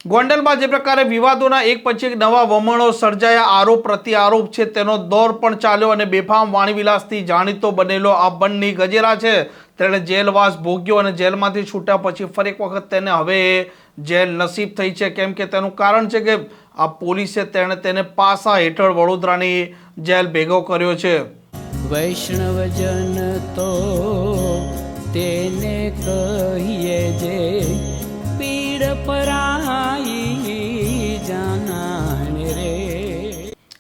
ગોંડલમાં જે પ્રકારે વિવાદોના એક પછી એક નવા વમણો સર્જાયા, આરોપ પ્રતિ આરોપ છે તેનો દોર પણ ચાલ્યો અને બેફામ વાણીવિલાસથી જાણીતો બનેલો આ બન્ની ગજેરા છે તેણે જેલવાસ ભોગ્યો અને જેલમાંથી છૂટ્યા પછી ફરી એક વખત તેને હવે જેલ નસીબ થઈ છે, કેમ કે તેનું કારણ છે કે આ પોલીસે તેને પાસા હેઠળ વડોદરાની જેલ ભેગો કર્યો છે। વૈષ્ણવજન તો તેને કહીએ જે પીડ પરાઈ જાનાને રે।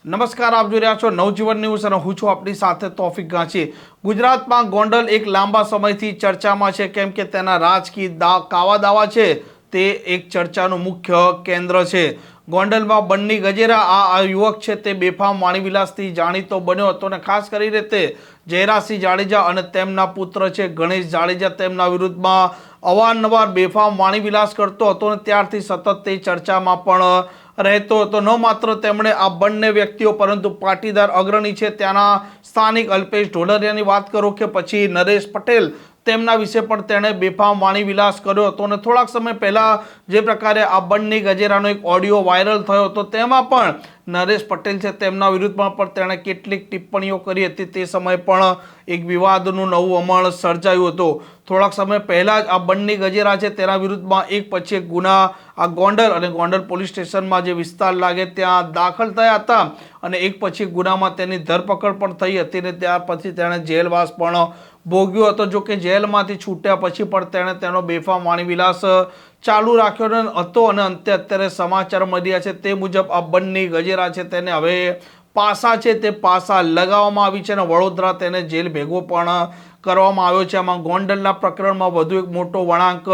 નમસ્કાર, આપ જોઈ રહ્યા છો નવજીવન ન્યૂઝ અને હું છું આપની સાથે તોફિક ગાંચી। ગુજરાતમાં ગોંડલ એક લાંબા સમયથી ચર્ચામાં છે, કેમ કે તેના રાજકીય કાવા દાવા છે તે એક ચર્ચાનું મુખ્ય કેન્દ્ર છે। ગોંડલમાં બન્ની ગજેરા આ યુવક છે તે બેફામ વાણીવિલાસથી જાણીતો બન્યો હતો અને ખાસ કરીને તે જયરાજસિંહ જાડેજા અને તેમના પુત્ર છે ગણેશ જાડેજા તેમના વિરુદ્ધમાં અવારનવાર બેફામ વાણીવિલાસ કરતો હતો અને ત્યારથી સતત તે ચર્ચામાં પણ રહેતો હતો। ન માત્ર તેમણે આ બંને વ્યક્તિઓ પરંતુ પાટીદાર અગ્રણી છે ત્યાંના સ્થાનિક અલ્પેશ ઢોલરિયાની વાત કરો કે પછી નરેશ પટેલ તેમના વિશે પણ તેણે બેફામ વાણીવિલાસ કર્યો હતો અને થોડાક સમય પહેલા જે પ્રકારે આ બન્ની ગજેરાનો એક ઓડિયો વાયરલ થયો હતો તેમાં પણ નરેશ પટેલ છે તેમના વિરુદ્ધમાં પણ તેણે કેટલીક ટિપ્પણીઓ કરી હતી। તે સમયે પણ એક વિવાદનું નવું અમળ સર્જાયું હતું। થોડાક સમય પહેલા જ આ બન્ની ગજેરા છે તેના વિરુદ્ધમાં એક પછી એક ગુના આ ગોંડલ અને ગોંડલ પોલીસ સ્ટેશનમાં જે વિસ્તાર લાગે ત્યાં દાખલ થયા હતા અને એક પછી ગુનામાં તેની ધરપકડ પણ થઈ હતી અને ત્યાર પછી તેણે જેલવાસ પણ ભોગ્યો હતો। જો કે જેલમાંથી છૂટ્યા પછી પણ તેણે તેનો બેફામ વાણીવિલાસ ચાલુ રાખ્યો હતો અને અંતે અત્યારે સમાચાર મળ્યા છે તે મુજબ આ બન્ની ગજેરા છે તેને હવે પાસા છે તે પાસા લગાવવામાં આવી છે અને વડોદરા તેને જેલ ભેગો પણ કરવામાં આવ્યો છે। આમાં ગોંડલના પ્રકરણમાં વધુ એક મોટો વળાંક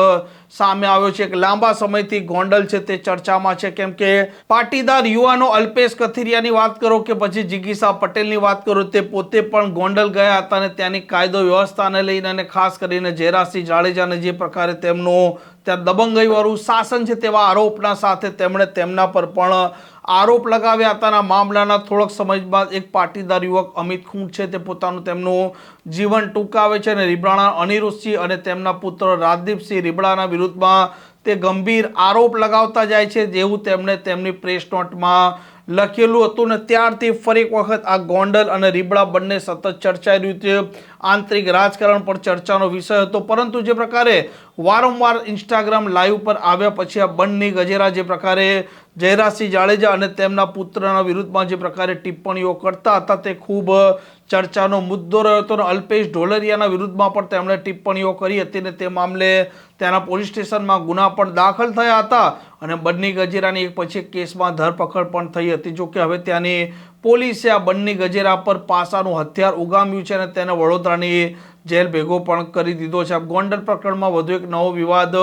સામે આવ્યો છે। એક લાંબા સમયથી ગોંડલ છે તે ચર્ચામાં છે, કેમ કે પાટીદાર યુવાનો અલ્પેશ કથિરિયાની વાત કરો કે પછી જિગીશા પટેલની વાત કરો તે પોતે પણ ગોંડલ ગયા હતા અને ત્યાંની કાયદો વ્યવસ્થાને લઈને અને ખાસ કરીને જયરાજસિંહ જાડેજાને જે પ્રકારે તેમનું ત્યાં દબંગઈવાળું શાસન છે તેવા આરોપના સાથે તેમણે તેમના પર પણ આરોપ લગાવ્યા હતા। મામલાના થોડોક સમય બાદ એક પાટીદાર યુવક અમિત ખૂંટ છે તે પોતાનું તેમનું જીવન ટૂંકાવે છે અને રીબડાના અનિરુદ્ધસિંહ અને તેમના પુત્ર રાજદીપસિંહ રીબડાના વિરુદ્ધમાં તે ગંભીર આરોપ લગાવતા જાય છે, જેવું તેમણે તેમની પ્રેસ નોટમાં લખેલું હતું ને ત્યારથી ફરી એક વખત આ ગોંડલ અને રીબડા બંને સતત ચર્ચાઈ રહ્યું છે। આંતરિક રાજકારણ પર ચર્ચાનો વિષય હતો, પરંતુ જે પ્રકારે વારંવાર ઇન્સ્ટાગ્રામ લાઈવ પર આવ્યા પછી આ બન્ની ગજેરા જે પ્રકારે જયરાજસિંહ જાડેજા અને તેમના પુત્રના વિરુદ્ધમાં જે પ્રકારે ટિપ્પણીઓ કરતા હતા તે ખૂબ ચર્ચાનો મુદ્દો રહ્યો હતો અને અલ્પેશ ઢોલરિયાના વિરુદ્ધમાં પણ તેમણે ટિપ્પણીઓ કરી હતી અને તે મામલે ત્યાંના પોલીસ સ્ટેશનમાં ગુના પણ દાખલ થયા હતા અને બન્ની ગજેરાની એક પછી એક કેસમાં ધરપકડ પણ થઈ હતી। જો કે હવે ત્યાંની પોલીસે આ બન્ની ગજેરા પર પાસાનું હથિયાર ઉગામ્યું છે અને તેને વડોદરાની જેલ ભેગો પણ કરી દીધો છે। ગોંડલ પ્રકરણમાં વધુ એક નવો વિવાદ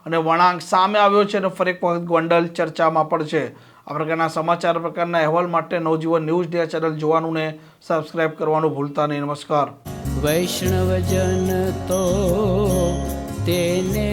અને વળાંક સામે આવ્યો છે અને ફરી એક વખત ગોંડલ ચર્ચામાં પણ છે। આ પ્રકારના સમાચાર પ્રકારના અહેવાલ માટે નવજીવન ન્યૂઝ ડે ચેનલ જોવાનું ને સબસ્ક્રાઇબ કરવાનું ભૂલતા નહીં। નમસ્કાર। વૈષ્ણવજન તો તેને